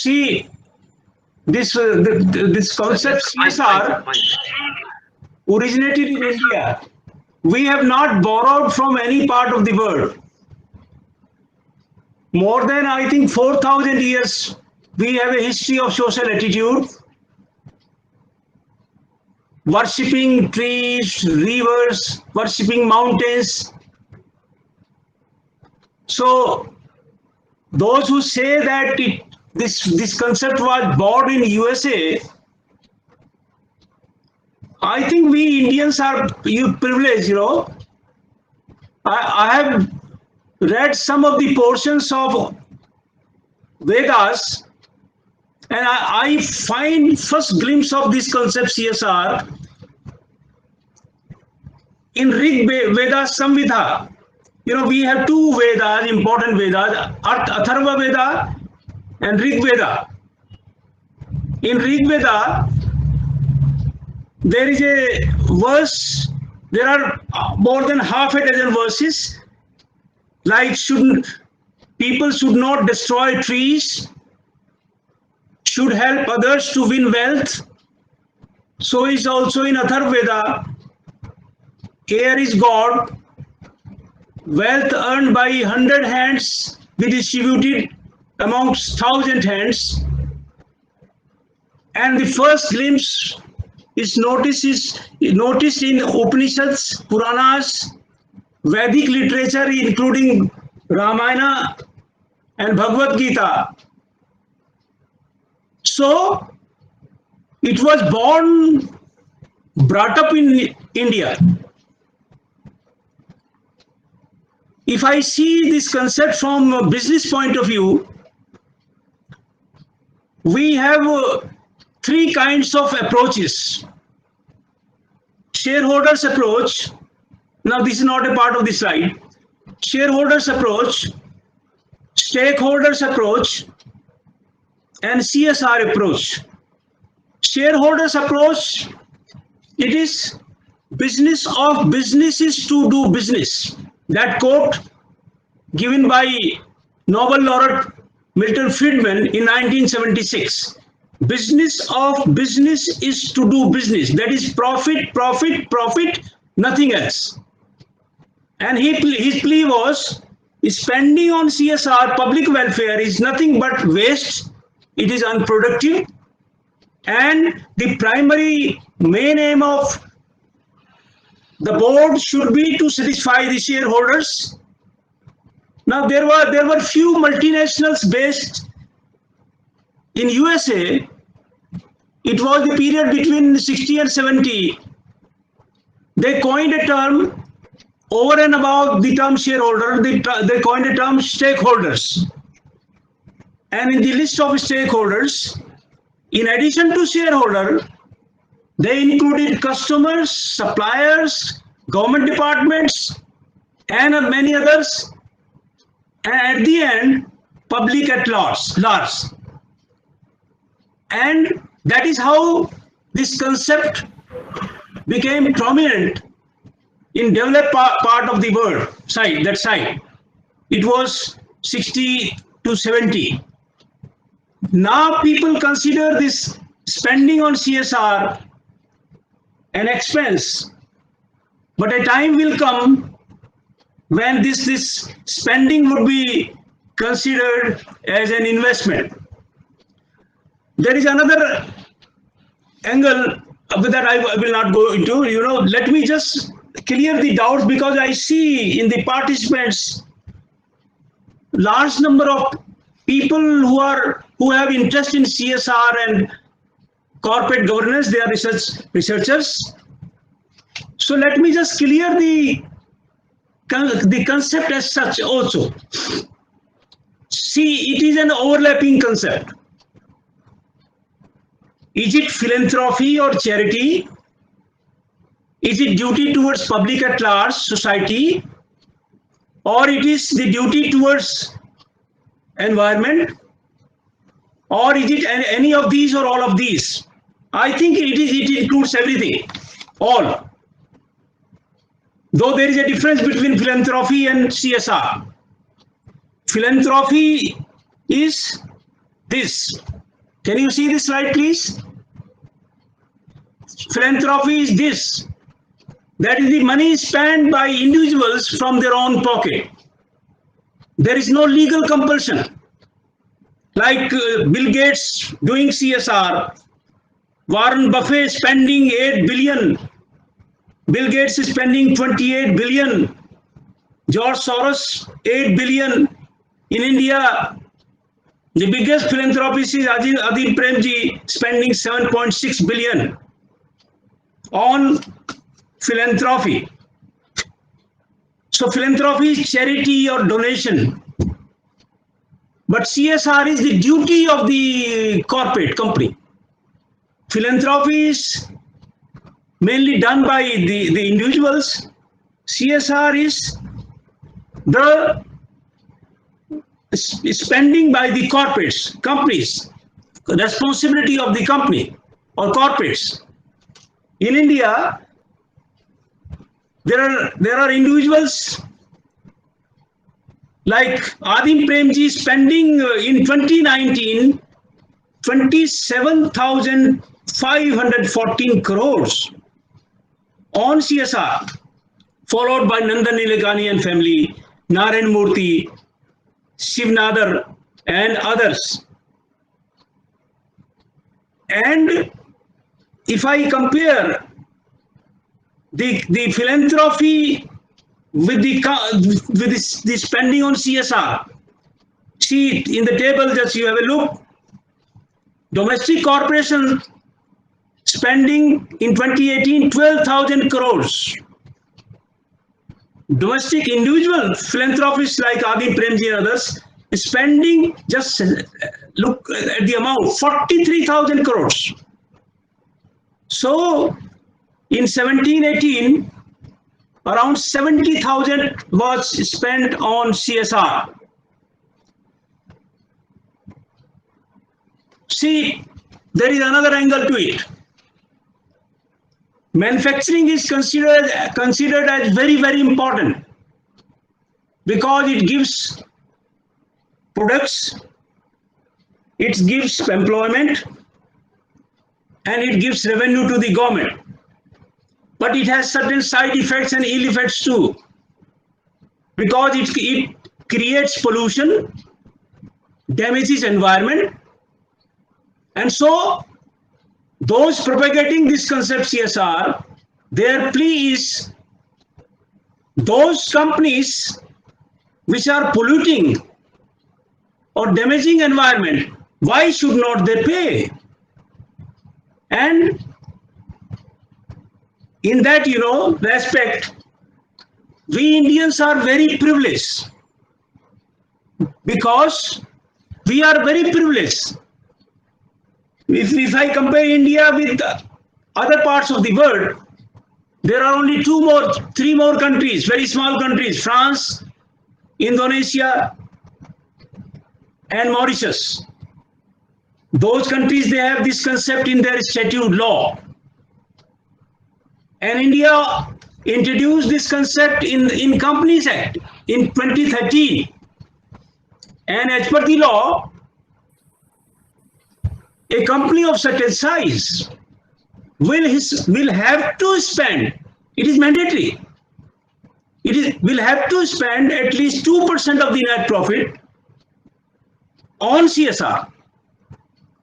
see this concept CSR originated in India. We have not borrowed from any part of the world. More than, I think, 4,000 years, we have a history of social attitude, worshipping trees, rivers, worshipping mountains. So those who say that this concept was born in USA, I think we Indians are privileged, I have read some of the portions of Vedas, and I find first glimpse of this concept CSR in Rig Veda Samvida. We have two Vedas, important Vedas, Atharva Veda and Rig Veda. In Rig Veda, there is a verse, there are more than half a dozen verses, like people should not destroy trees, should help others to win wealth. So is also in Atharva Veda, air is God, wealth earned by 100 hands be distributed amongst 1,000 hands. And the first glimpse is noticed in Upanishads, Puranas, Vedic literature, including Ramayana and Bhagavad Gita. So it was brought up in India. If I see this concept from a business point of view, we have three kinds of approaches. Shareholders approach. Now this is not a part of the slide. Shareholders approach, stakeholders approach, and CSR approach. Shareholders approach, it is business of businesses to do business. That quote given by Nobel laureate Milton Friedman in 1976. Business of business is to do business. That is profit, profit, profit, nothing else. And his plea was, spending on CSR, public welfare, is nothing but waste. It is unproductive. And the primary main aim of the board should be to satisfy the shareholders. Now there were few multinationals based in USA. It was the period between 60 and 70. They coined a term over and above the term shareholder. They coined a term stakeholders. And in the list of stakeholders, in addition to shareholder, they included customers, suppliers, government departments, and many others. And at the end, public at large. And that is how this concept became prominent in developed part of the world side. It was 60 to 70. Now people consider this spending on CSR an expense, but a time will come when this spending would be considered as an investment. There is another angle that I will not go into. Let me just clear the doubts, because I see in the participants large number of people who have interest in CSR and corporate governance. They are researchers. So let me just clear the concept as such also. See, it is an overlapping concept. Is it philanthropy or charity? Is it duty towards public at large, society? Or it is the duty towards environment? Or is it any of these or all of these? I think it includes everything, all. Though there is a difference between philanthropy and CSR. Philanthropy is this. Can you see this slide, please? Philanthropy is this. That is the money spent by individuals from their own pocket. There is no legal compulsion. Like Bill Gates doing CSR, Warren Buffett spending 8 billion, Bill Gates is spending 28 billion, George Soros 8 billion. In India, the biggest philanthropist is Adim Premji spending 7.6 billion on philanthropy. So philanthropy is charity or donation. But CSR is the duty of the corporate company. Philanthropy is mainly done by the individuals. CSR is the spending by the corporates, companies, responsibility of the company or corporates. In India, there are individuals like Adim Premji spending in 2019 27,514 crores on CSR, followed by Nandan Nilekani and family, Narayan Murthy, Shiv Nadar, and others. And if I compare the philanthropy with the spending on CSR, see in the table, just you have a look. Domestic corporation spending in 2018 12,000 crores. Domestic individual philanthropists like Adim Premji and others spending, just look at the amount, 43,000 crores. So in 17-18, around 70,000 was spent on CSR. See, there is another angle to it. Manufacturing is considered as very, very important because it gives products, it gives employment, and it gives revenue to the government. But it has certain side effects and ill effects too, because it creates pollution, damages environment, and so those propagating this concept CSR, their plea is those companies which are polluting or damaging environment, why should not they pay? And in that, respect, we Indians are very privileged because we are very privileged. If I compare India with other parts of the world, there are only three more countries, very small countries, France, Indonesia, and Mauritius. Those countries, they have this concept in their statute law. And India introduced this concept in Companies Act in 2013. And as per the law, a company of certain size will have to spend, it is mandatory, will have to spend at least 2% of the net profit on CSR.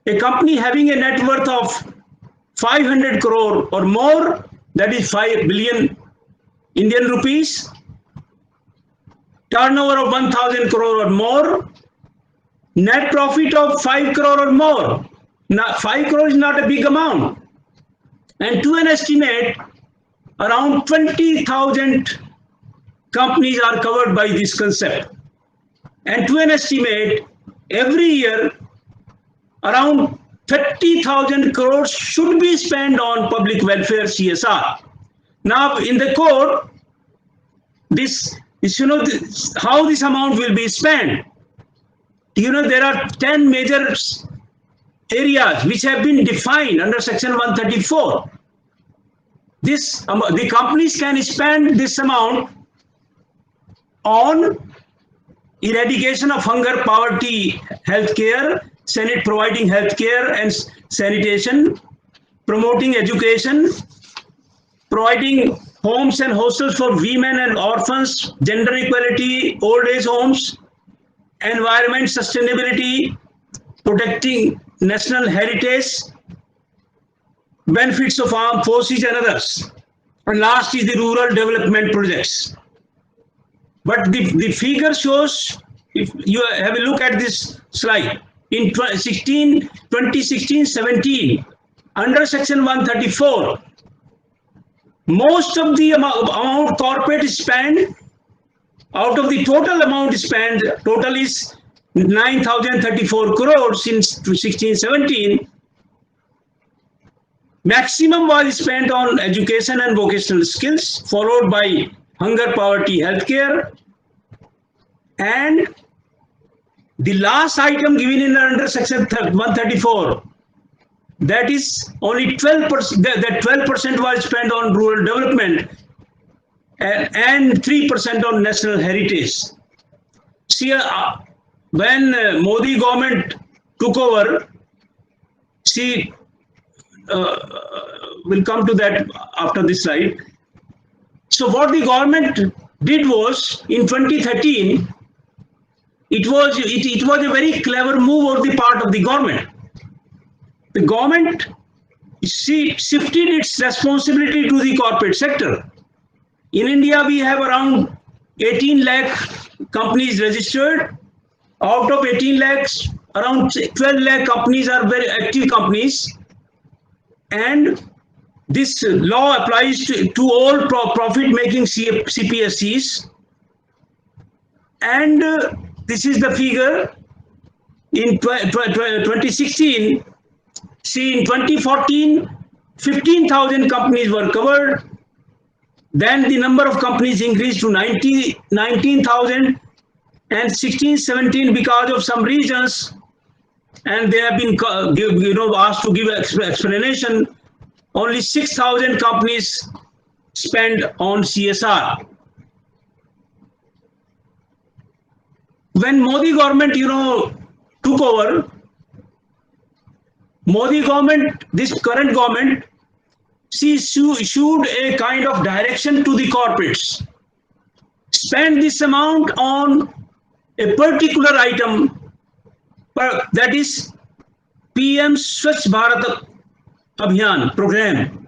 A company having a net worth of 500 crore or more, that is 5 billion Indian rupees, turnover of 1,000 crore or more, net profit of 5 crore or more. Now, 5 crore is not a big amount. And to an estimate, around 20,000 companies are covered by this concept. And to an estimate, every year, around 30,000 crores should be spent on public welfare CSR. Now, in the code, how this amount will be spent. There are 10 major areas which have been defined under Section 134. The companies can spend this amount on eradication of hunger, poverty, healthcare, providing healthcare and sanitation, promoting education, providing homes and hostels for women and orphans, gender equality, old age homes, environment sustainability, protecting national heritage, benefits of armed forces and others. And last is the rural development projects. But the figure shows, if you have a look at this slide, in 2016-17, under section 134, most of the amount corporate spend, out of the total amount spent, total is 9,034 crores in 16-17. Maximum was spent on education and vocational skills, followed by hunger, poverty, healthcare. And the last item given in under section 134, that is only 12%, that 12% was spent on rural development and 3% on national heritage. See, when Modi government took over, see, we'll come to that after this slide. So what the government did was, in 2013, it was a very clever move on the part of the government. The government shifted its responsibility to the corporate sector. In India, we have around 18 lakh companies registered. Out of 18 lakhs, around 12 lakh companies are very active companies. And this law applies to all profit-making CPSCs. And this is the figure in 2016. See, in 2014, 15,000 companies were covered. Then the number of companies increased to 19,000, and 16-17, because of some reasons, and they have been asked to give explanation, only 6,000 companies spend on CSR. When Modi government took over, Modi government, this current government, she issued a kind of direction to the corporates. Spend this amount on a particular item, that is PM Swachh Bharat Abhiyan program.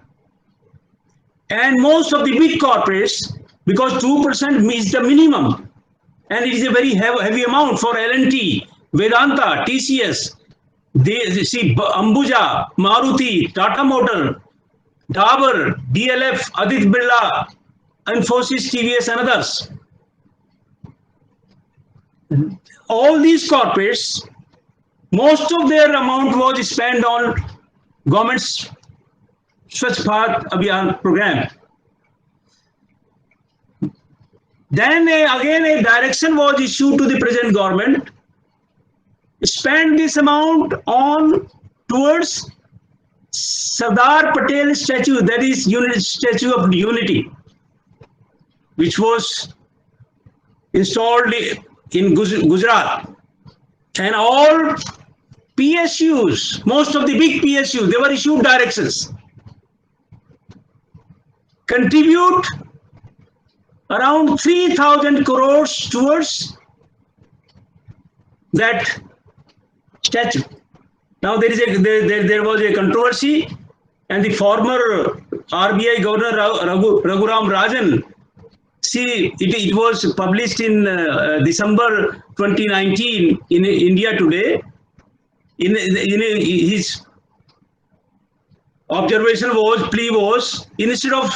And most of the big corporates, because 2% is the minimum, and it is a very heavy amount for L&T, Vedanta, TCS, see Ambuja, Maruti, Tata Motor, Dabur, DLF, Aditya Birla, Infosys, TVS and others. All these corporates, most of their amount was spent on government's Swachh Bharat Abhiyan program. Then again a direction was issued to the present government. Spend this amount on towards Sardar Patel statue, that is Statue of Unity, which was installed in Gujarat. And all PSUs, most of the big PSUs, they were issued directions. Contribute around 3,000 crores towards that statue. Now there was a controversy, and the former RBI Governor Raghuram Rajan, see, it was published in December 2019 in India Today. In his observation plea was, instead of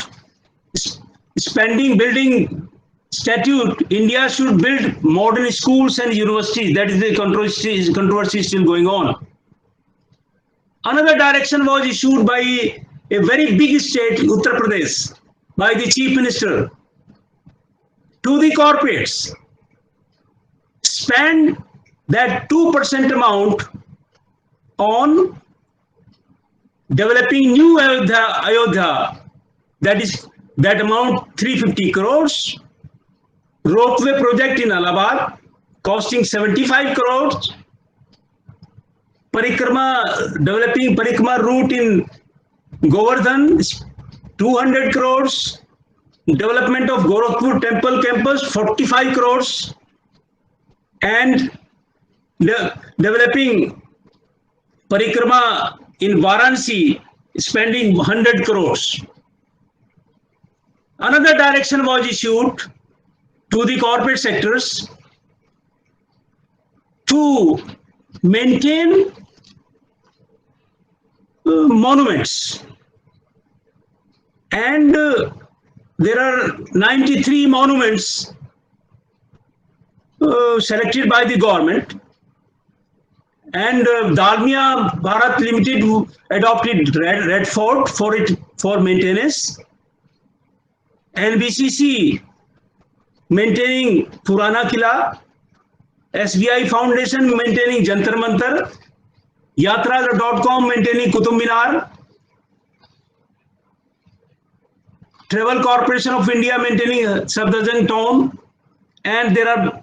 building statute, India should build modern schools and universities. That is the controversy still going on. Another direction was issued by a very big state, Uttar Pradesh, by the Chief Minister to the corporates. Spend that 2% amount on developing new Ayodhya, that amount 350 crores, ropeway project in Allahabad costing 75 crores, developing Parikrama route in Govardhan, 200 crores. Development of Gorakhpur Temple campus, 45 crores. And developing Parikrama in Varanasi, spending 100 crores. Another direction was issued to the corporate sectors to maintain monuments. And there are 93 monuments selected by the government. And Dalmia Bharat Limited adopted Red Fort for maintenance. NBCC maintaining Purana Kila. SBI Foundation maintaining Jantar Mantar. Yatra.com maintaining Qutub Minar. Travel Corporation of India maintaining Safdarjung Tomb. And there are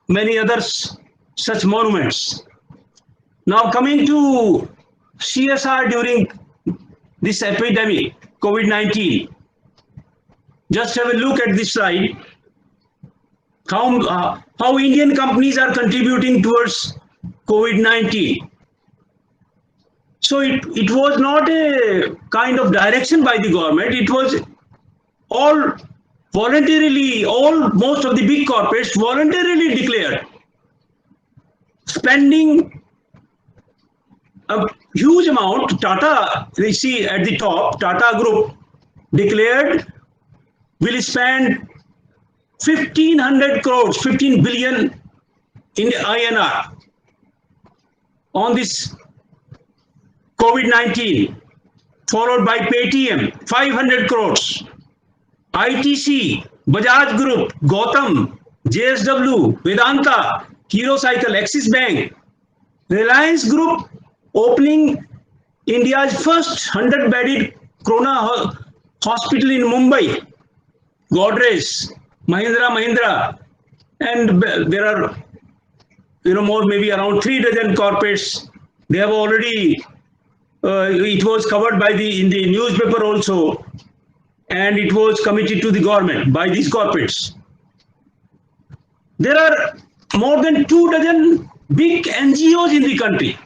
many others such monuments. Now coming to CSR during this epidemic, COVID-19. Just have a look at this slide. How Indian companies are contributing towards COVID-19. So it was not a kind of direction by the government. It was all voluntarily, most of the big corporates voluntarily declared spending a huge amount. Tata, we see at the top, Tata Group declared will spend 1,500 crores, 15 billion in INR on this COVID-19, followed by Paytm, 500 crores. ITC, Bajaj Group, Gotham, JSW, Vedanta, Hero Cycle, Axis Bank, Reliance Group opening India's first 100-bedded Corona hospital in Mumbai, Godrej, Mahindra, and there are more, maybe around 3 dozen corporates. They have already, it was covered by in the newspaper also, and it was committed to the government by these corporates. There are more than 2 dozen big NGOs in the country.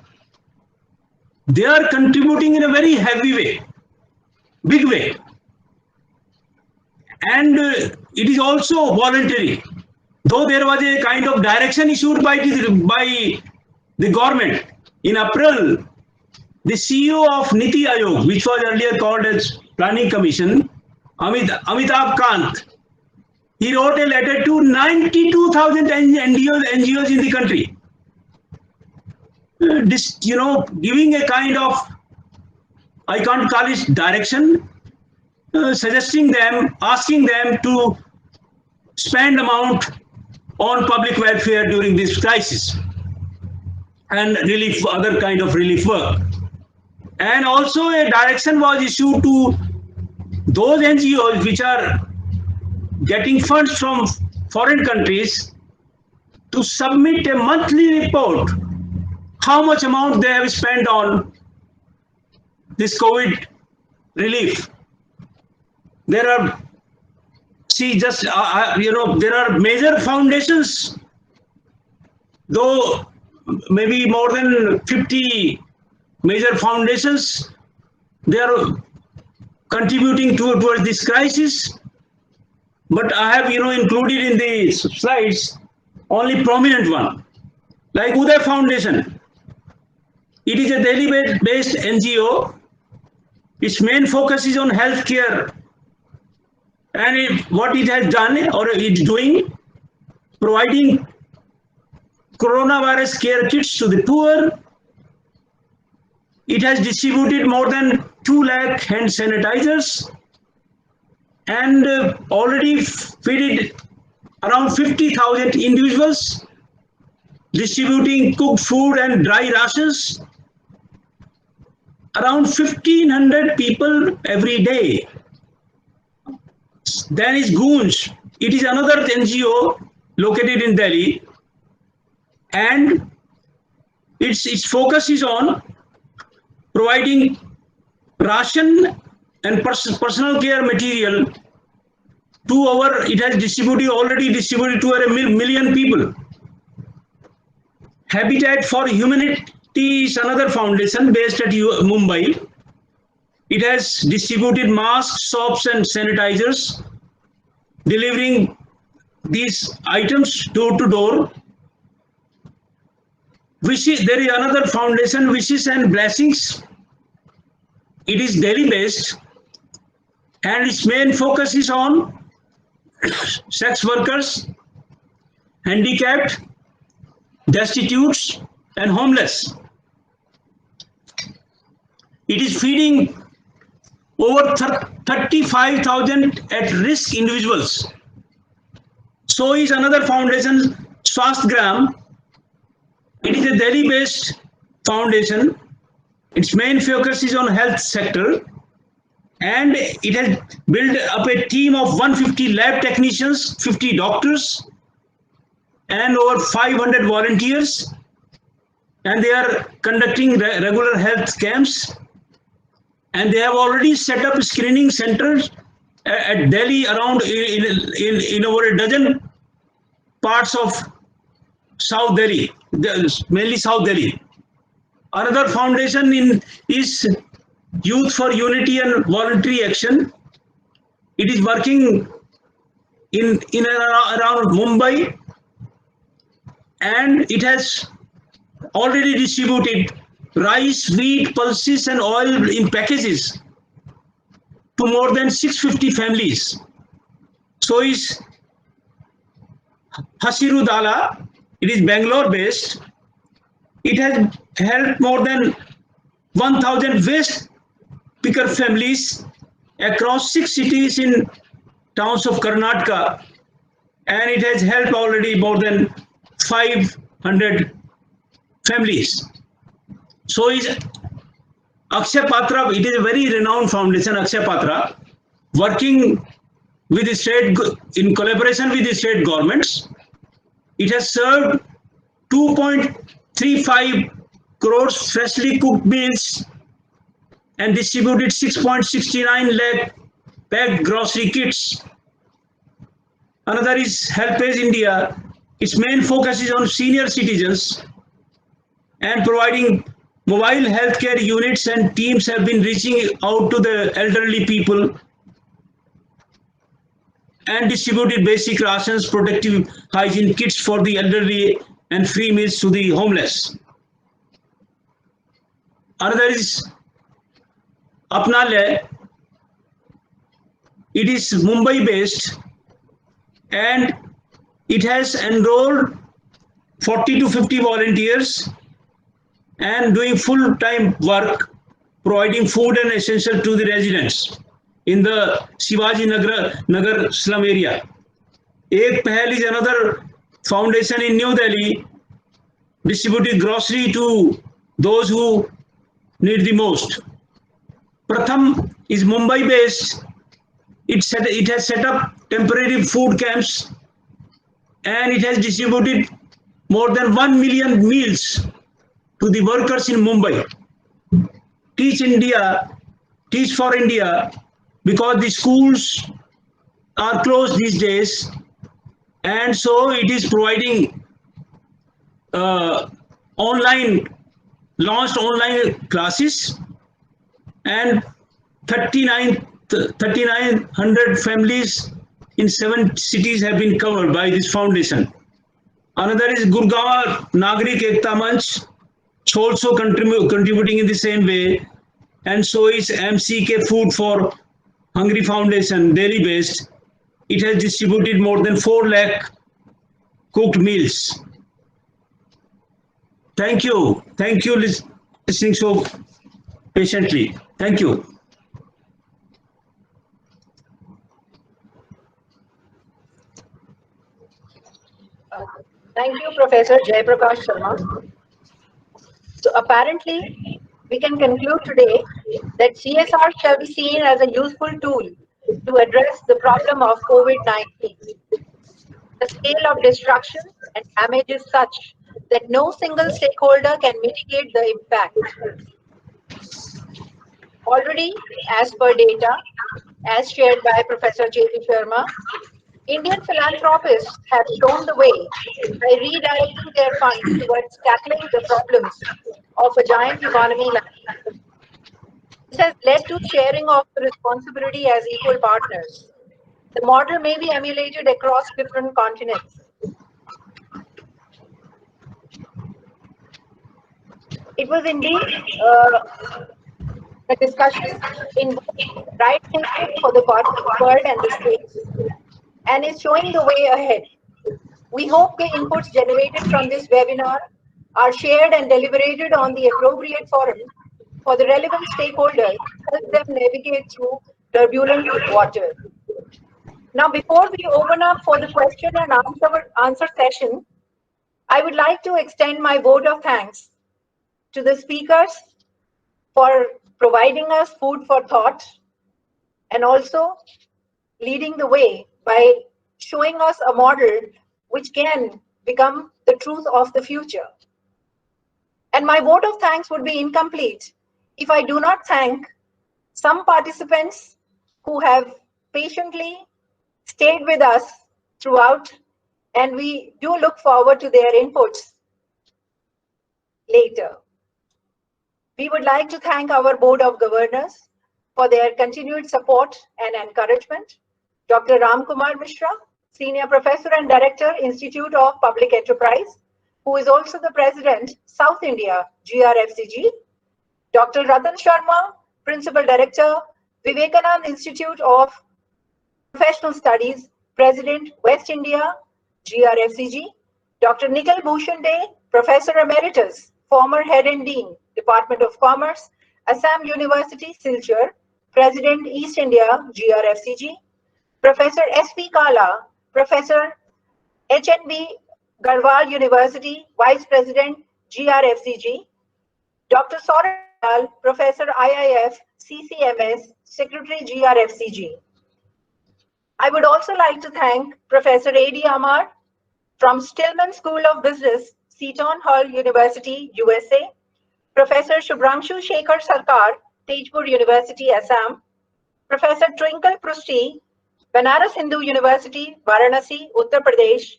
They are contributing in a very heavy way, big way. And it is also voluntary. Though there was a kind of direction issued by the government. In April, the CEO of Niti Aayog, which was earlier called as Planning Commission, Amitabh Kant, he wrote a letter to 92,000 NGOs in the country. Giving a kind of, I can't call it direction, suggesting them, asking them to spend amount on public welfare during this crisis and relief, other kind of relief work. And also a direction was issued to those NGOs which are getting funds from foreign countries to submit a monthly report how much amount they have spent on this COVID relief. There are, there are major foundations, though maybe more than 50 major foundations, they are contributing towards this crisis. But I have, included in the slides only prominent one, like Uday Foundation. It is a Delhi-based NGO. Its main focus is on healthcare. And what it has done or it's doing, providing coronavirus care kits to the poor. It has distributed more than 2 lakh hand sanitizers and already fed around 50,000 individuals, distributing cooked food and dry rations. Around 1,500 people every day. Then is Goonj. It is another NGO located in Delhi, and its focus is on providing ration and personal care material to it has already distributed to a million people. Habitat for Humanity is another foundation based at Mumbai. It has distributed masks, soaps and sanitizers, delivering these items door to door. There is another foundation, Wishes and Blessings. It is Delhi based and its main focus is on sex workers, handicapped, destitutes and homeless. It is feeding over 35,000 at-risk individuals. So is another foundation, Swasthgram. It is a Delhi-based foundation. Its main focus is on health sector, and it has built up a team of 150 lab technicians, 50 doctors, and over 500 volunteers. And they are conducting regular health camps. And they have already set up screening centers at Delhi around in over a dozen parts of South Delhi, mainly South Delhi. Another foundation is Youth for Unity and Voluntary Action. It is working in and around Mumbai, and it has already distributed rice, wheat, pulses and oil in packages to more than 650 families. So is Hasiru Dala. It is Bangalore based. It has helped more than 1,000 waste picker families across 6 cities in towns of Karnataka, and it has helped already more than 500 families. So is Akshay Patra. It is a very renowned foundation, Akshay Patra, working with the in collaboration with the state governments. It has served 2.35 crores freshly cooked meals and distributed 6.69 lakh packed grocery kits. Another is HelpAge India. Its main focus is on senior citizens and providing mobile healthcare units, and teams have been reaching out to the elderly people and distributed basic rations, protective hygiene kits for the elderly and free meals to the homeless. Another is Apna Le. It is Mumbai based and it has enrolled 40 to 50 volunteers and doing full-time work, providing food and essential to the residents in the Shivaji Nagar slum area. Ek Pahal is another foundation in New Delhi, distributing grocery to those who need the most. Pratham is Mumbai based. It has set up temporary food camps and it has distributed more than 1 million meals to the workers in Mumbai. Teach for India, because the schools are closed these days, and so it is providing launched online classes, and 3,900 families in 7 cities have been covered by this foundation. Another is Gurgaon Nagrik Ekta Manch, also contributing in the same way, and so is MCK Food for Hungry Foundation, Delhi based. It has distributed more than 4 lakh cooked meals. Thank you listening so patiently. Thank you. Thank you, Professor Jaiprakash Sharma. So apparently, we can conclude today that CSR shall be seen as a useful tool to address the problem of COVID-19. The scale of destruction and damage is such that no single stakeholder can mitigate the impact. Already, as per data, as shared by Professor J.P. Sharma, Indian philanthropists have shown the way by redirecting their funds towards tackling the problems of a giant economy like this. This has led to sharing of the responsibility as equal partners. The model may be emulated across different continents. It was indeed a discussion in right thinking for the corporate world and the states, and is showing the way ahead. We hope the inputs generated from this webinar are shared and deliberated on the appropriate forum for the relevant stakeholders to help them navigate through turbulent water. Now, before we open up for the question and answer session, I would like to extend my vote of thanks to the speakers for providing us food for thought and also leading the way by showing us a model which can become the truth of the future. And my vote of thanks would be incomplete if I do not thank some participants who have patiently stayed with us throughout, and we do look forward to their inputs later. We would like to thank our Board of Governors for their continued support and encouragement. Dr. Ram Kumar Mishra, Senior Professor and Director, Institute of Public Enterprise, who is also the President, South India, GRFCG. Dr. Ratan Sharma, Principal Director, Vivekanand Institute of Professional Studies, President, West India, GRFCG. Dr. Nikhil Bhushan Dey, Professor Emeritus, former Head and Dean, Department of Commerce, Assam University, Silchar, President, East India, GRFCG. Professor S.P. Kala, Professor HNB Garhwal University, Vice President, GRFCG. Dr. Saurabh Dayal, Professor IIF, CCMS, Secretary, GRFCG. I would also like to thank Professor A.D. Amar from Stillman School of Business, Seton Hall University, USA. Professor Shubhranshu Shekhar Sarkar, Tejpur University, Assam. Professor Twinkle Prusti, Banaras Hindu University, Varanasi, Uttar Pradesh.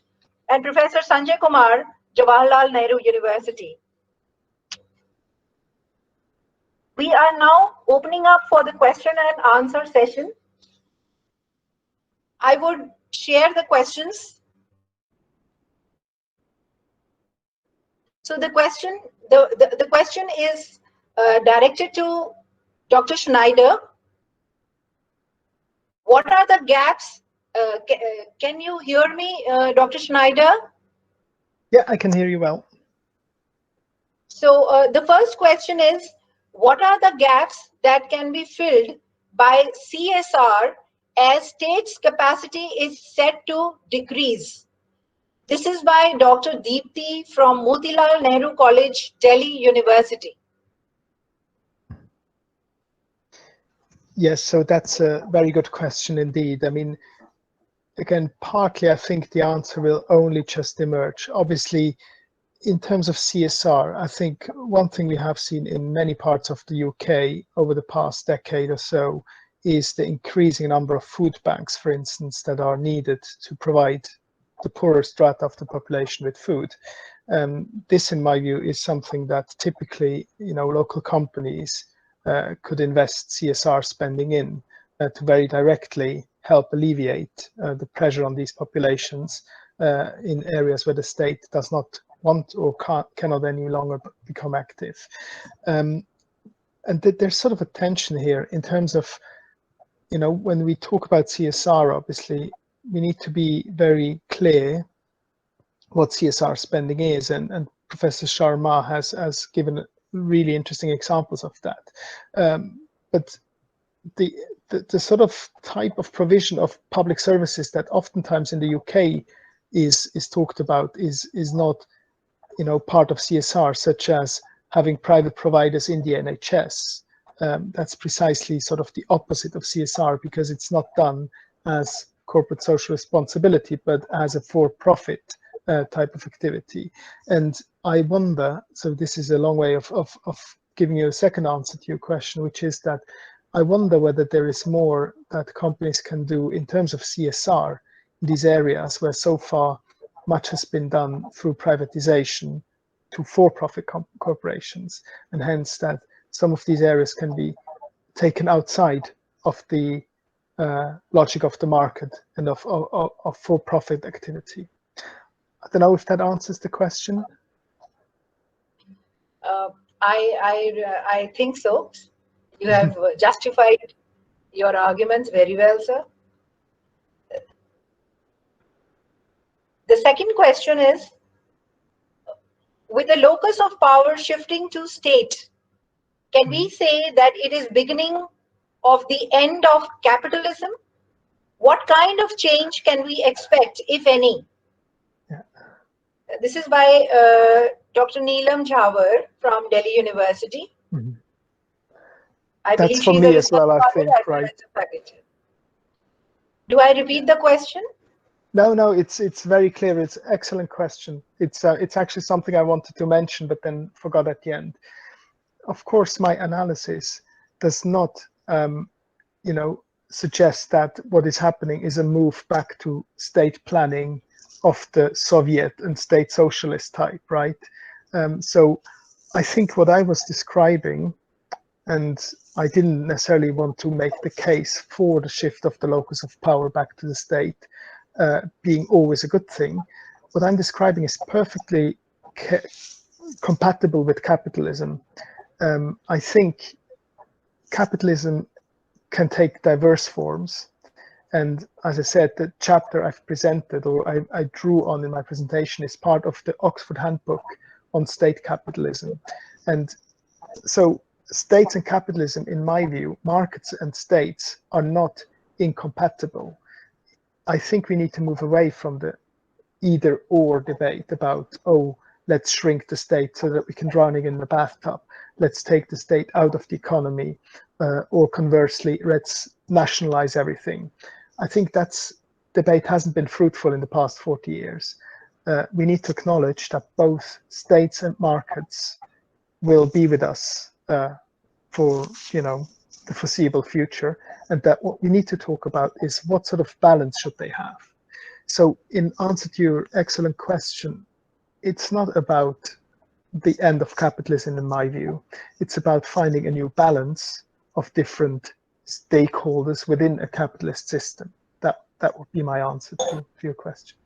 And Professor Sanjay Kumar, Jawaharlal Nehru University. We are now opening up for the question and answer session. I would share the questions. So the question is directed to Dr. Schneider. What are the gaps? Can you hear me, Dr. Schneider? Yeah, I can hear you well. So the first question is, what are the gaps that can be filled by CSR as state's capacity is set to decrease? This is by Dr. Deepthi from Motilal Nehru College, Delhi University. Yes, so that's a very good question indeed. I mean, again, partly I think the answer will only just emerge. Obviously, in terms of CSR, I think one thing we have seen in many parts of the UK over the past decade or so is the increasing number of food banks, for instance, that are needed to provide the poorer strata of the population with food. This, in my view, is something that typically, local companies could invest CSR spending in to very directly help alleviate the pressure on these populations in areas where the state does not want or cannot any longer become active. And there's sort of a tension here in terms of, when we talk about CSR, obviously, we need to be very clear what CSR spending is, and Professor Sharma has given really interesting examples of that. But the sort of type of provision of public services that oftentimes in the UK is talked about is not part of CSR, such as having private providers in the NHS. That's precisely sort of the opposite of CSR, because it's not done as corporate social responsibility, but as a for-profit type of activity. And I wonder, so this is a long way of giving you a second answer to your question, which is that I wonder whether there is more that companies can do in terms of CSR in these areas where so far much has been done through privatization to for-profit corporations, and hence that some of these areas can be taken outside of the logic of the market and of for-profit activity. I don't know if that answers the question. I think so. You have justified your arguments very well, sir. The second question is, with the locus of power shifting to state, can we say that it is beginning of the end of capitalism? What kind of change can we expect, if any? Yeah. This is by Dr. Neelam Jhawar from Delhi University. Mm-hmm. I That's believe for she's me a as well, I research think, scholar right? as well as a faculty. Do I repeat the question? No, it's very clear. It's an excellent question. It's actually something I wanted to mention, but then forgot at the end. Of course, my analysis does not, suggest that what is happening is a move back to state planning of the Soviet and state socialist type, right? So I think what I was describing, and I didn't necessarily want to make the case for the shift of the locus of power back to the state being always a good thing. What I'm describing is perfectly compatible with capitalism. I think capitalism can take diverse forms. And as I said, the chapter I've presented or I drew on in my presentation is part of the Oxford Handbook on State Capitalism. And so states and capitalism, in my view, markets and states are not incompatible. I think we need to move away from the either or debate about, oh, let's shrink the state so that we can drown it in the bathtub. Let's take the state out of the economy, or conversely, let's nationalize everything. I think that's debate hasn't been fruitful in the past 40 years. We need to acknowledge that both states and markets will be with us for the foreseeable future, and that what we need to talk about is what sort of balance should they have. So in answer to your excellent question, it's not about the end of capitalism in my view. It's about finding a new balance of different stakeholders within a capitalist system. That would be my answer to your question.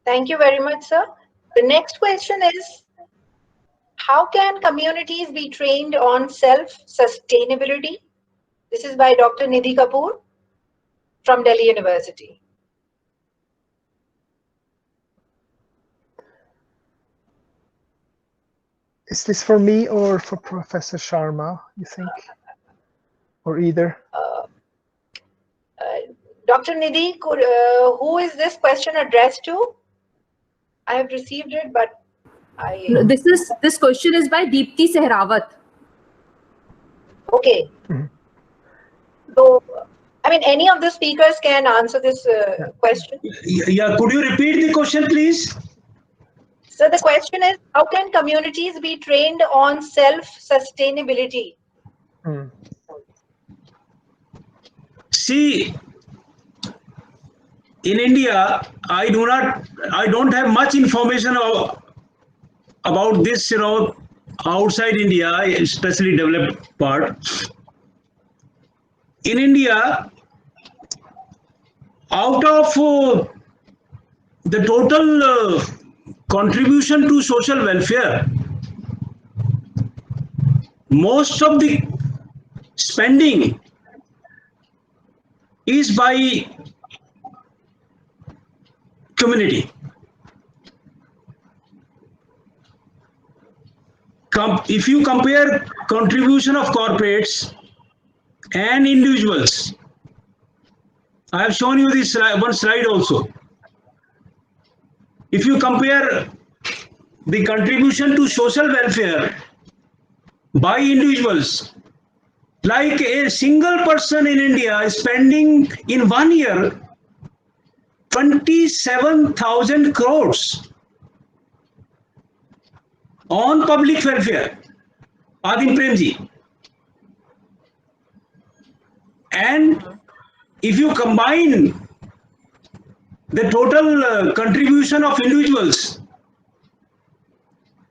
Thank you very much, sir. The next question is, how can communities be trained on self-sustainability? This is by Dr. Nidhi Kapoor from Delhi University. Is this for me or for Professor Sharma, you think? Or either? Dr. Nidhi, who is this question addressed to? I have received it, but No, this question is by Deepti Sehrawat. Okay. Mm-hmm. So, I mean, any of the speakers can answer this question. Yeah, could you repeat the question, please? So the question is, how can communities be trained on self-sustainability? Mm. See, in India, I don't have much information about this, outside India, especially developed part. In India, out of the total contribution to social welfare, most of the spending is by community. If you compare contribution of corporates and individuals, I have shown you this one slide also. If you compare the contribution to social welfare by individuals, like a single person in India is spending in 1 year 27,000 crores on public welfare, Adim Premji. And if you combine the total contribution of individuals,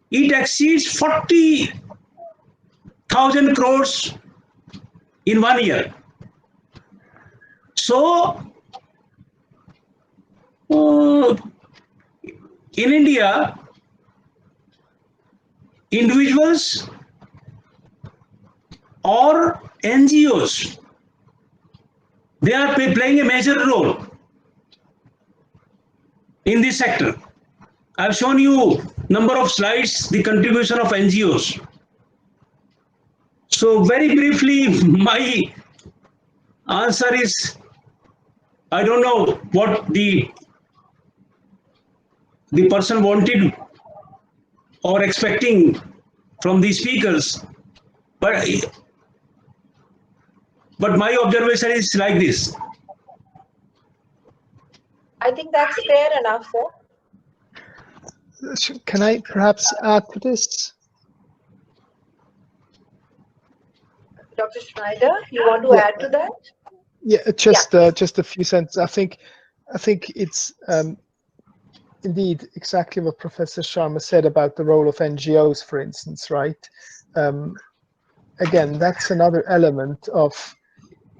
it exceeds 40,000 crores in 1 year. So, in India, individuals or NGOs, they are playing a major role in this sector. I've shown you number of slides, the contribution of NGOs. So very briefly, my answer is, I don't know what the person wanted or expecting from the speakers, but my observation is like this. I think that's fair enough, sir. Can I perhaps add to this? Dr. Schneider, you want to add to that? Yeah, just a few sentences. I think it's indeed exactly what Professor Sharma said about the role of NGOs, for instance, right? Again, that's another element of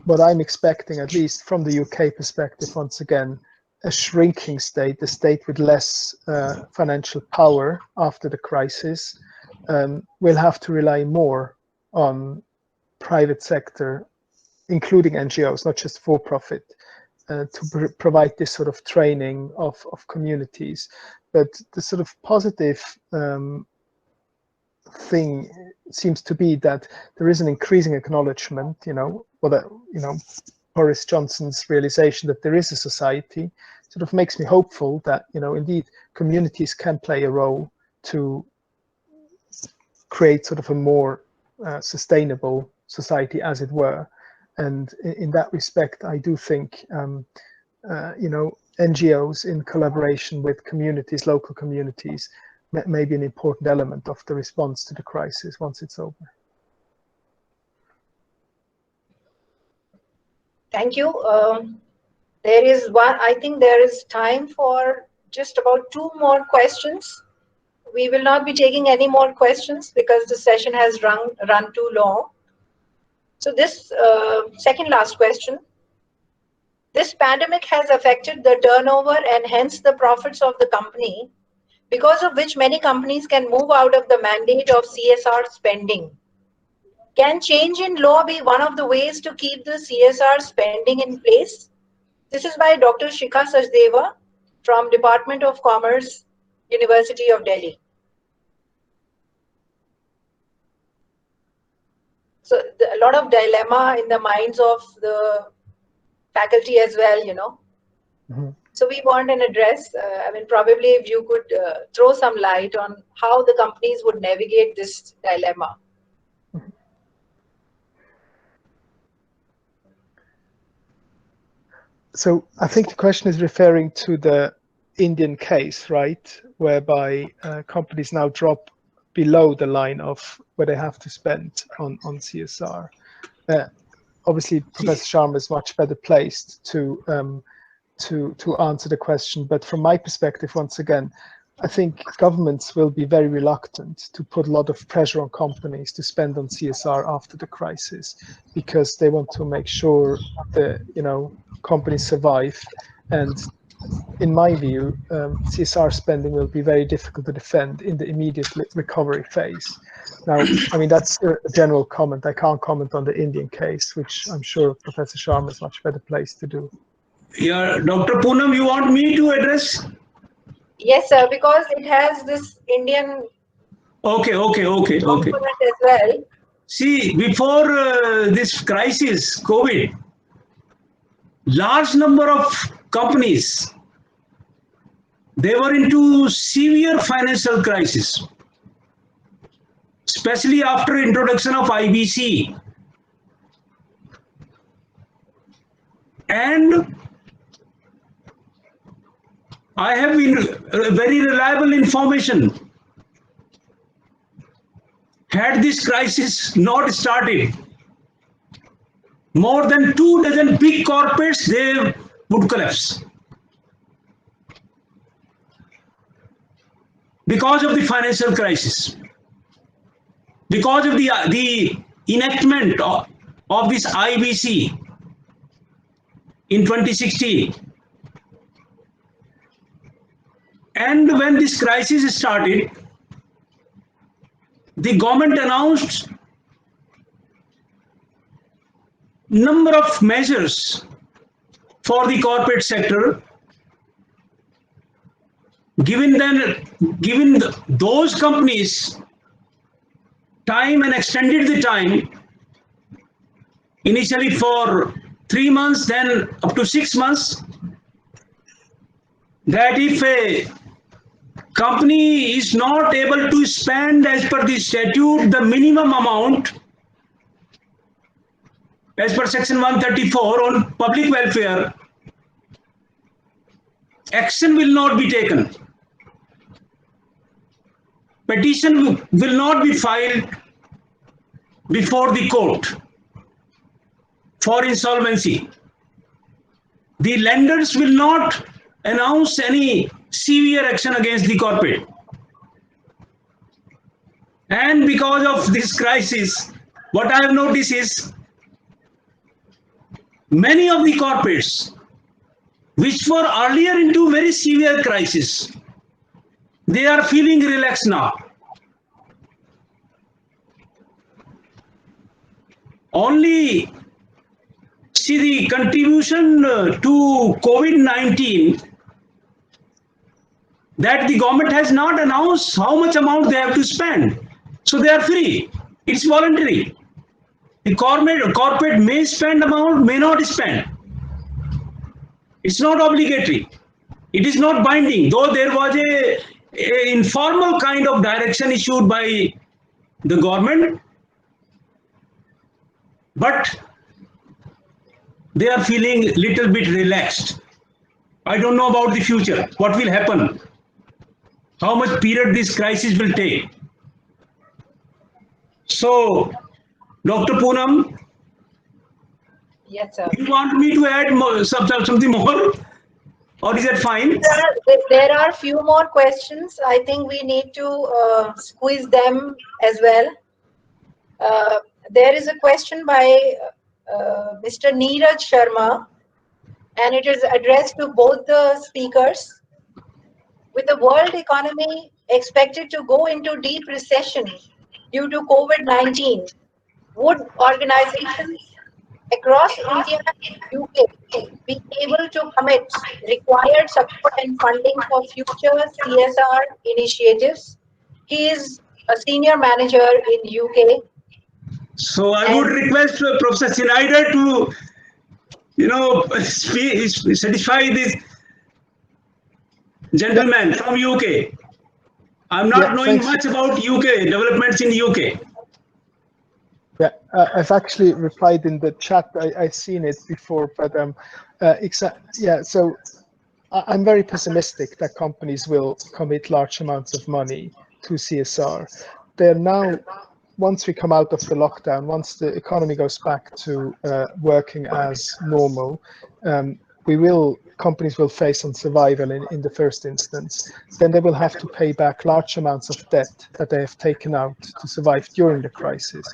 what I'm expecting, at least from the UK perspective, once again, a shrinking state, a state with less financial power after the crisis, will have to rely more on private sector, including NGOs, not just for-profit, to provide this sort of training of communities. But the sort of positive thing seems to be that there is an increasing acknowledgement, Boris Johnson's realization that there is a society sort of makes me hopeful that, indeed communities can play a role to create sort of a more sustainable society, as it were. And in that respect, I do think, NGOs in collaboration with communities, local communities, may be an important element of the response to the crisis once it's over. Thank you. I think there is time for just about 2 more questions. We will not be taking any more questions because the session has run too long. So this second last question. This pandemic has affected the turnover and hence the profits of the company, because of which many companies can move out of the mandate of CSR spending. Can change in law be one of the ways to keep the CSR spending in place? This is by Dr. Shikha Sachdeva from Department of Commerce, University of Delhi. So a lot of dilemma in the minds of the faculty as well, Mm-hmm. So we want an address. Probably if you could throw some light on how the companies would navigate this dilemma. So I think the question is referring to the Indian case, right, whereby companies now drop below the line of where they have to spend on CSR. Obviously, Professor Sharma is much better placed to answer the question, but from my perspective, once again, I think governments will be very reluctant to put a lot of pressure on companies to spend on CSR after the crisis, because they want to make sure that companies survive. And in my view, CSR spending will be very difficult to defend in the immediate recovery phase. Now, that's a general comment. I can't comment on the Indian case, which I'm sure Professor Sharma is much better placed to do. Yeah, Dr. Poonam, you want me to address? Yes, sir, because it has this Indian Okay. component as well. See, before this crisis, COVID, large number of companies, they were into severe financial crisis, especially after introduction of IBC. And I have been very reliable information. Had this crisis not started, more than 2 dozen big corporates, they would collapse. Because of the financial crisis, because of the enactment of this IBC in 2016. And when this crisis started, the government announced number of measures for the corporate sector, giving those companies time and extended the time, initially for 3 months, then up to 6 months, that if a company is not able to spend as per the statute the minimum amount as per section 134 on public welfare, action will not be taken. Petition will not be filed before the court for insolvency. The lenders will not announce any severe action against the corporate. And because of this crisis, what I have noticed is many of the corporates which were earlier into very severe crisis, they are feeling relaxed now. Only see the contribution to COVID-19, that the government has not announced how much amount they have to spend. So they are free. It's voluntary. The corporate may spend amount, may not spend. It's not obligatory. It is not binding, though there was a informal kind of direction issued by the government, but they are feeling little bit relaxed. I don't know about the future, what will happen, how much period this crisis will take. So, Dr. Poonam, Yes, sir. you want me to add something more, or is that fine? There are few more questions. I think we need to squeeze them as well. There is a question by Mr. Neeraj Sharma, and it is addressed to both the speakers. With the world economy expected to go into deep recession due to COVID-19, would organizations across India and UK be able to commit required support and funding for future CSR initiatives? He is a senior manager in UK. So I would request Professor Schneider to, satisfy this gentleman from UK. I'm not knowing much about UK, developments in UK. Yeah, I've actually replied in the chat. I've seen it before, but yeah, so I'm very pessimistic that companies will commit large amounts of money to CSR. They're now, once we come out of the lockdown, once the economy goes back to working as normal, companies will face on survival in the first instance. Then they will have to pay back large amounts of debt that they have taken out to survive during the crisis.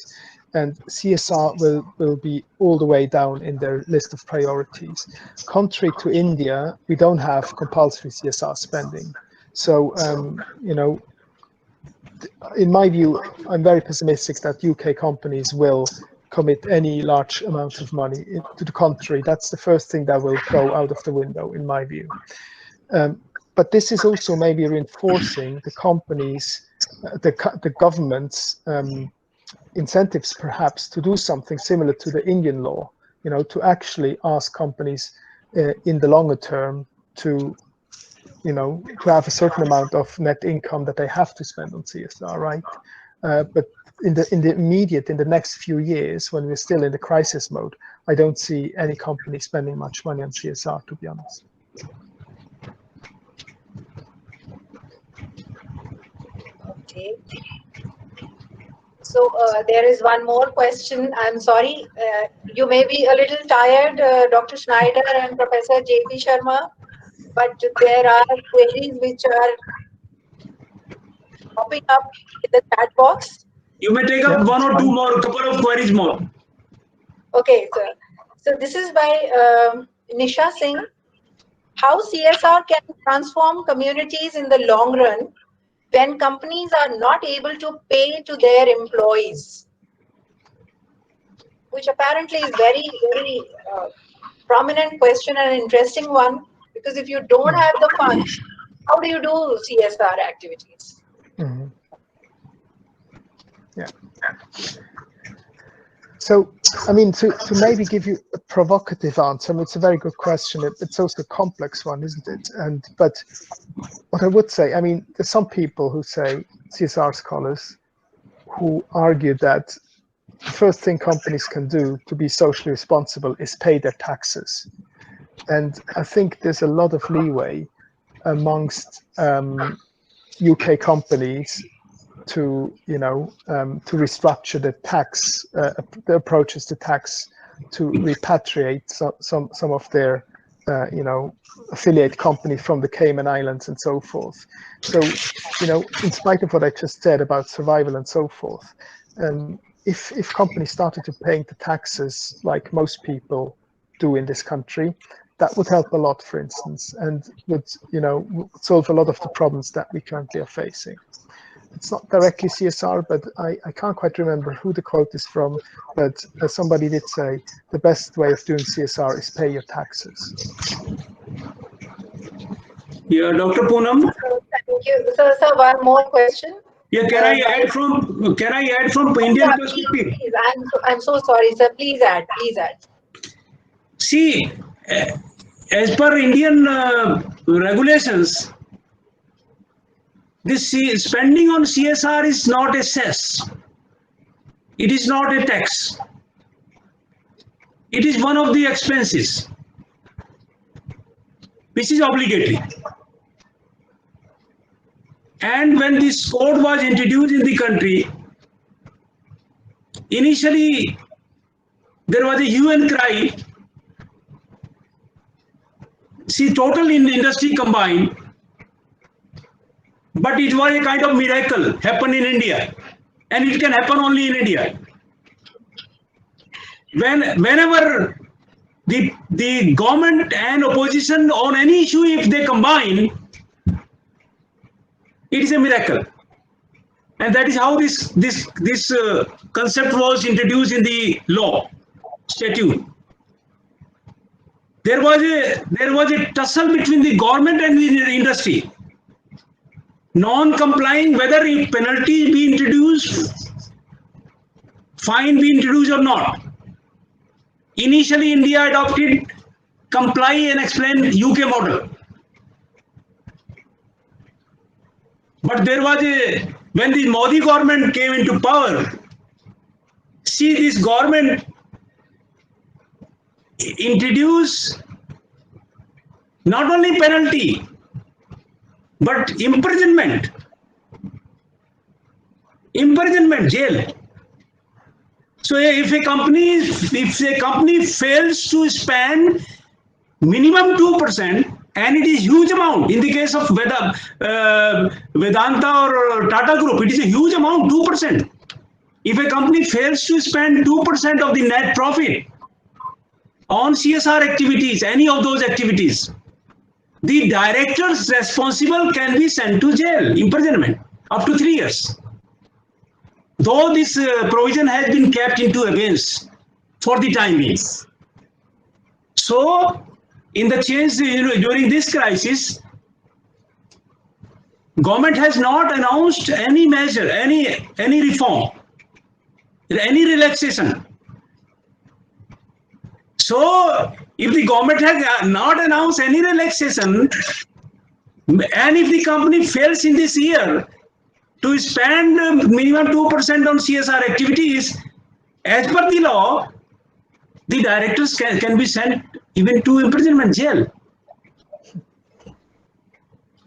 And CSR will be all the way down in their list of priorities. Contrary to India, we don't have compulsory CSR spending. So, in my view, I'm very pessimistic that UK companies will commit any large amount of money. To the contrary, that's the first thing that will go out of the window, in my view. But this is also maybe reinforcing the companies, the government's incentives, perhaps, to do something similar to the Indian law, to actually ask companies in the longer term to have a certain amount of net income that they have to spend on CSR, right? But in the next few years, when we're still in the crisis mode, I don't see any company spending much money on CSR, to be honest. Okay. So there is one more question. I'm sorry, you may be a little tired, Dr. Schneider and Professor J.P. Sharma, but there are queries which are popping up in the chat box. You may take up one or two more, couple of queries more. Okay, sir. So this is by Nisha Singh. How CSR can transform communities in the long run when companies are not able to pay to their employees? Which apparently is very, very prominent question and an interesting one, because if you don't have the funds, how do you do CSR activities? Mm-hmm. Yeah. So, I mean, to maybe give you a provocative answer, I mean, it's a very good question. It's also a complex one, isn't it? But what I would say, I mean, there's some people who say, CSR scholars, who argue that the first thing companies can do to be socially responsible is pay their taxes. And I think there's a lot of leeway amongst UK companies to, to restructure the tax, the approaches to tax, to repatriate some of their, affiliate company from the Cayman Islands and so forth. So, in spite of what I just said about survival and so forth, if companies started to pay the taxes like most people do in this country, that would help a lot, for instance, and would, solve a lot of the problems that we currently are facing. It's not directly CSR, but I can't quite remember who the quote is from, but somebody did say the best way of doing CSR is pay your taxes. Yeah, Dr. Poonam. Thank you. So, sir, one more question. Yeah, can I add from Indian perspective? Please. I'm so sorry, sir. Please add. See, as per Indian regulations, this spending on CSR is not a cess. It is not a tax. It is one of the expenses, which is obligatory. And when this code was introduced in the country, initially there was a hue and cry. See, total in the industry combined, but it was a kind of miracle happen in India, and it can happen only in India. Whenever the government and opposition on any issue, if they combine, it is a miracle. And that is how this concept was introduced in the law statute. There was a tussle between the government and the industry. Non-complying, whether a penalty be introduced, fine be introduced or not. Initially, India adopted comply and explain UK model. But there was when the Modi government came into power, see, this government introduced not only penalty, but imprisonment, jail. So if a company fails to spend minimum 2%, and it is huge amount, in the case of Vedanta or Tata Group, it is a huge amount, 2%. If a company fails to spend 2% of the net profit on CSR activities, any of those activities, the directors responsible can be sent to jail, imprisonment, up to 3 years. Though this provision has been kept into abeyance for the time being. So, in the change, during this crisis, government has not announced any measure, any reform, any relaxation. So, if the government has not announced any relaxation, and if the company fails in this year to spend minimum 2% on CSR activities, as per the law, the directors can be sent even to imprisonment, jail.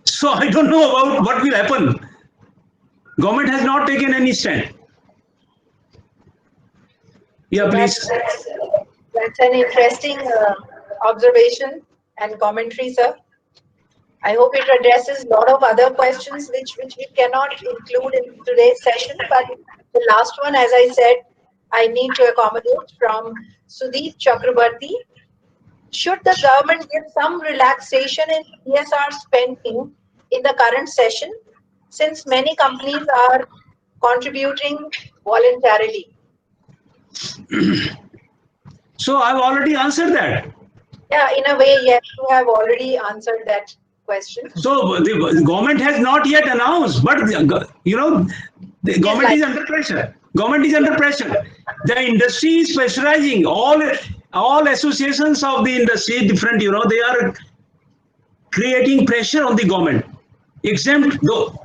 So I don't know about what will happen. Government has not taken any stand. Yeah, please. That's an interesting observation and commentary, sir. I hope it addresses a lot of other questions which we cannot include in today's session. But the last one, as I said, I need to accommodate from Sudeep Chakrabarti. Should the government give some relaxation in CSR spending in the current session, since many companies are contributing voluntarily? So I've already answered that. Yeah, in a way, yes, you have already answered that question. So the government has not yet announced, but you know, the government is under pressure. Government is under pressure. The industry is pressurizing. All associations of the industry, different, you know, they are creating pressure on the government. Exempt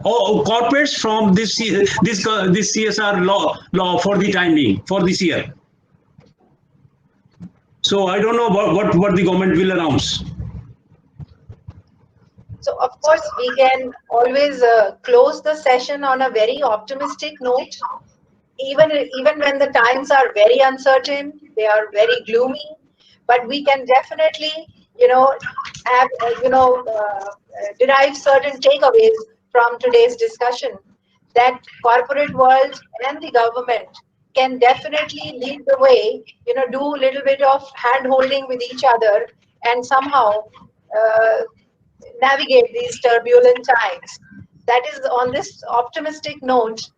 all corporates from this CSR law for the time being, for this year. So I don't know what the government will announce. So of course, we can always close the session on a very optimistic note. Even when the times are very uncertain, they are very gloomy, but we can definitely, have, derive certain takeaways from today's discussion, that corporate world and the government can definitely lead the way, do a little bit of hand holding with each other and somehow navigate these turbulent times. That is, on this optimistic note,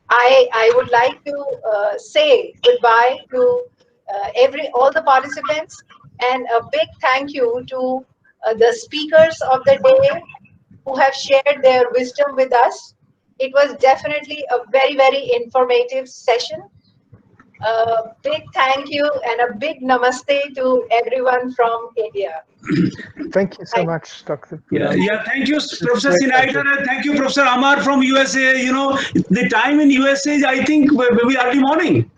I would like to say goodbye to all the participants, and a big thank you to the speakers of the day who have shared their wisdom with us. It was definitely a very, very informative session. A big thank you and a big namaste to everyone from India. Thank you so much, Dr. Poonam. Yeah, thank you, Professor Snyder, and thank you, Professor Amar from USA. You know, the time in USA is, I think, maybe early morning.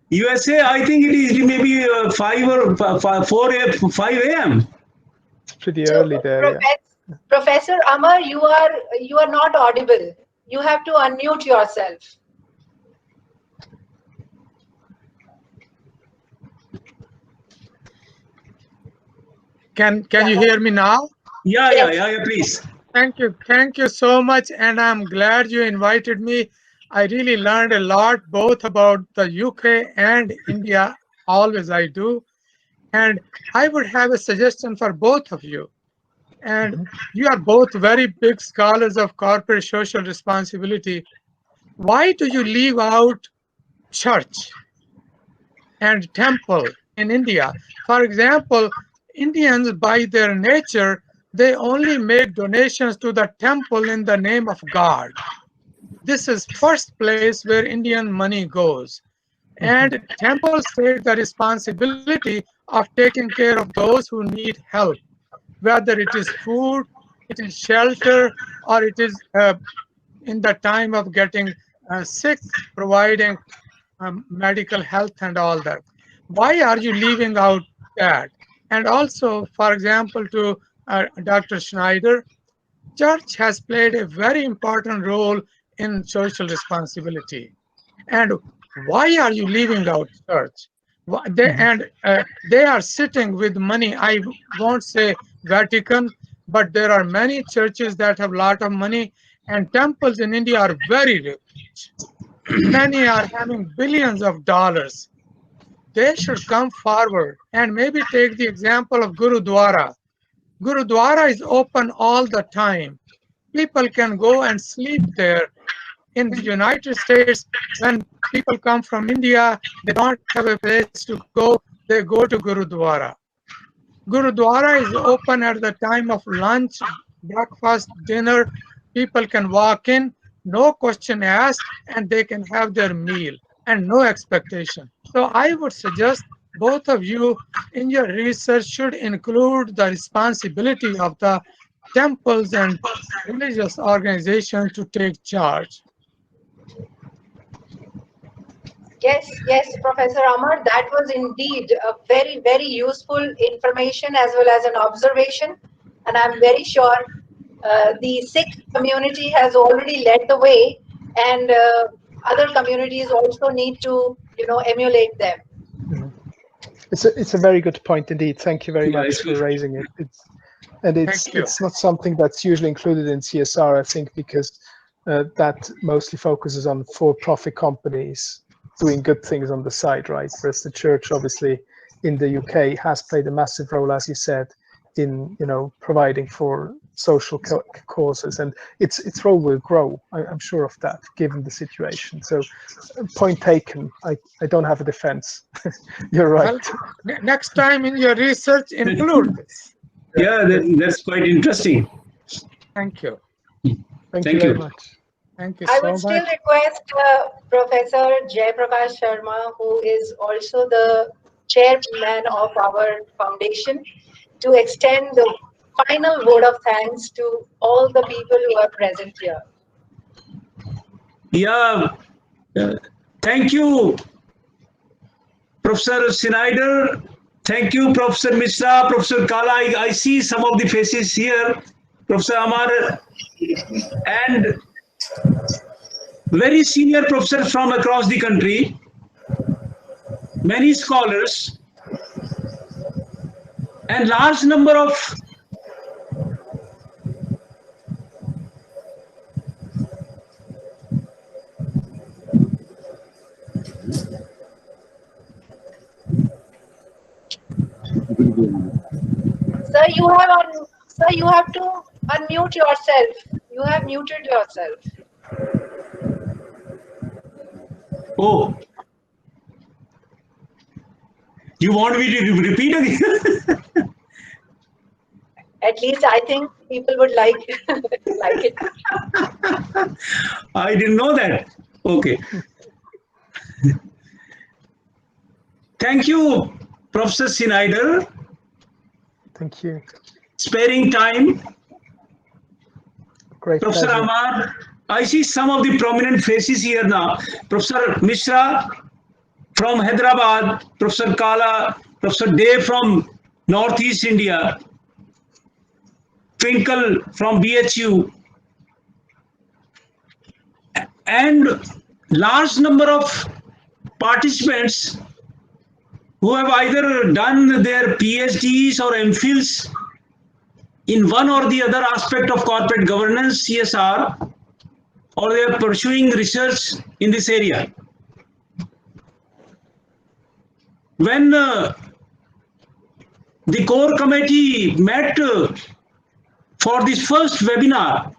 USA, I think it is maybe 5 or 5 a.m. It's pretty early there. Yeah. Professor Amar, you are not audible. You have to unmute yourself. Can you hear me now? Yeah, please. Thank you so much, and I'm glad you invited me. I really learned a lot, both about the UK and India, always I do. And I would have a suggestion for both of you. And you are both very big scholars of corporate social responsibility. Why do you leave out church and temple in India? For example, Indians, by their nature, they only make donations to the temple in the name of God. This is first place where Indian money goes. And temples take the responsibility of taking care of those who need help, whether it is food, it is shelter, or it is in the time of getting sick, providing medical health and all that. Why are you leaving out that? And also, for example, to Dr. Schneider, church has played a very important role in social responsibility. And why are you leaving out church? They are sitting with money. I won't say Vatican, but there are many churches that have a lot of money, and temples in India are very rich. Many are having billions of dollars. They should come forward and maybe take the example of Gurudwara. Gurudwara is open all the time. People can go and sleep there. In the United States, when people come from India, they don't have a place to go, they go to Gurudwara. Gurudwara is open at the time of lunch, breakfast, dinner. People can walk in, no question asked, and they can have their meal and no expectation. So I would suggest both of you in your research should include the responsibility of the temples and religious organizations to take charge. Yes, Professor Amar, that was indeed a very, very useful information as well as an observation. And I'm very sure The Sikh community has already led the way, and other communities also need to, emulate them. It's a very good point indeed. Thank you very Yeah, much for raising it. Thank you. It's not something that's usually included in CSR, I think, because that mostly focuses on for-profit companies doing good things on the side, right? Whereas the church, obviously, in the UK, has played a massive role, as you said, in providing for social causes, and its role will grow. I'm sure of that, given the situation. So, point taken. I don't have a defense. You're right. Well, next time in your research, include this. Yeah, that's quite interesting. Thank you. Thank Thank you very you. much. Thank you I so would still much. request Professor Jayaprakash Sharma, who is also the chairman of our foundation, to extend the final word of thanks to all the people who are present here. Yeah, thank you, Professor Schneider. Thank you, Professor Mishra, Professor Kala. I see some of the faces here, Professor Amar, and very senior professors from across the country, many scholars, and large number of Sir, you have to unmute yourself. You have muted yourself. Oh, you want me to repeat again? At least I think people would like it. I didn't know that. Okay. Thank you, Professor Schneider, Thank you. sparing time. Great Professor pleasure. Amar, I see some of the prominent faces here now. Professor Mishra from Hyderabad, Professor Kala, Professor Dev from Northeast India, Twinkle from BHU, and large number of participants who have either done their PhDs or MPhils in one or the other aspect of corporate governance, CSR, or they are pursuing research in this area. When the core committee met for this first webinar,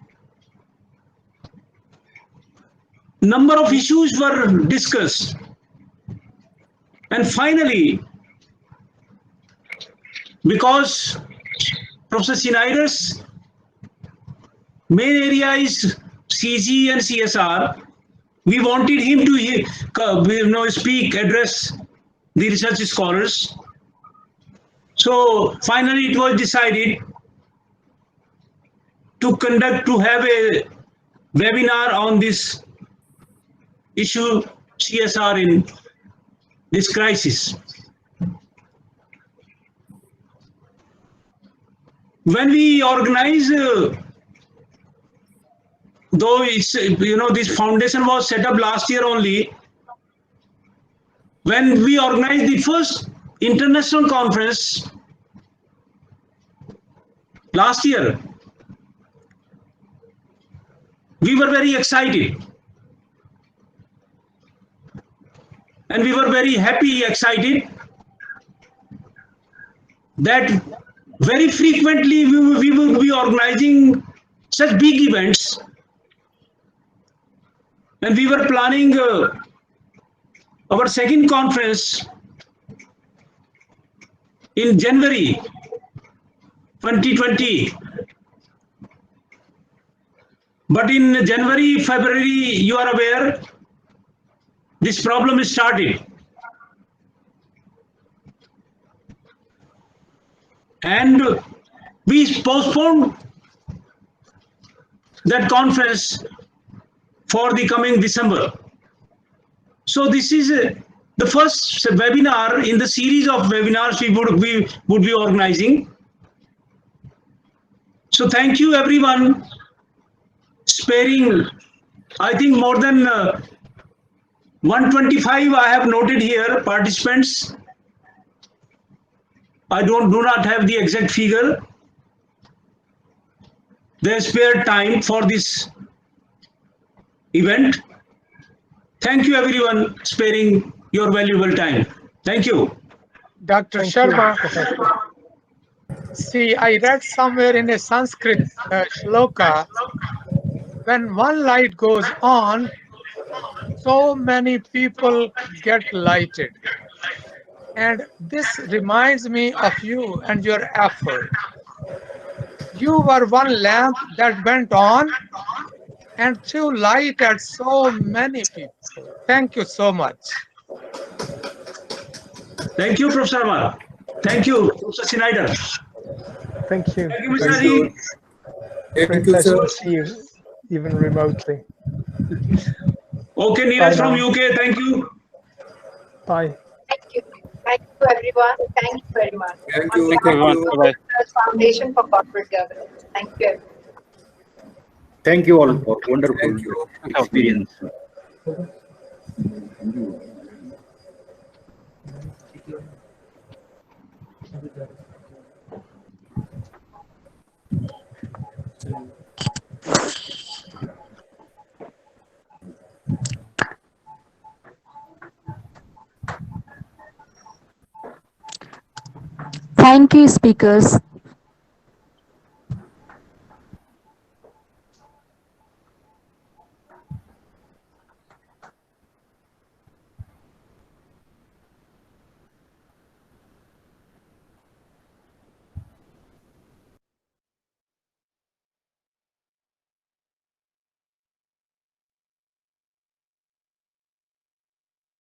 number of issues were discussed. And finally, because Professor Schneider's main area is CG and CSR, we wanted him to speak, address the research scholars. So finally it was decided to have a webinar on this issue, CSR in this crisis. When we organize, though it's, this foundation was set up last year only, when we organized the first international conference last year, we were very excited. And we were very happy, excited that very frequently we will be organizing such big events. And we were planning our second conference in January 2020. But in January, February, you are aware, this problem started. And we postponed that conference for the coming December. So this is the first webinar in the series of webinars we would be organizing. So thank you everyone, sparing, I think more than 125 I have noted here participants. I do not have the exact figure. They spared time for this event. Thank you everyone sparing your valuable time. Thank you. Dr. Thank you, Sharma, Professor. see, I read somewhere in a Sanskrit shloka, when one light goes on, so many people get lighted. And this reminds me of you and your effort. You were one lamp that went on and threw light at so many people. Thank you so much. Thank you, Professor Amar. Thank you, Professor Schneider. Thank you. Thank you, Mr. Thank Hari. you. Great Thank you, pleasure sir. to see you, even remotely. Okay, Bye Neeraj from now. UK. Thank you. Bye. Thank you. Thank you, everyone. Thank you very much. Thank On you. behalf Thank of you. the Governors Foundation for Corporate Governance. Thank you, everyone. Thank you all for wonderful Thank you. experience. Thank you, speakers.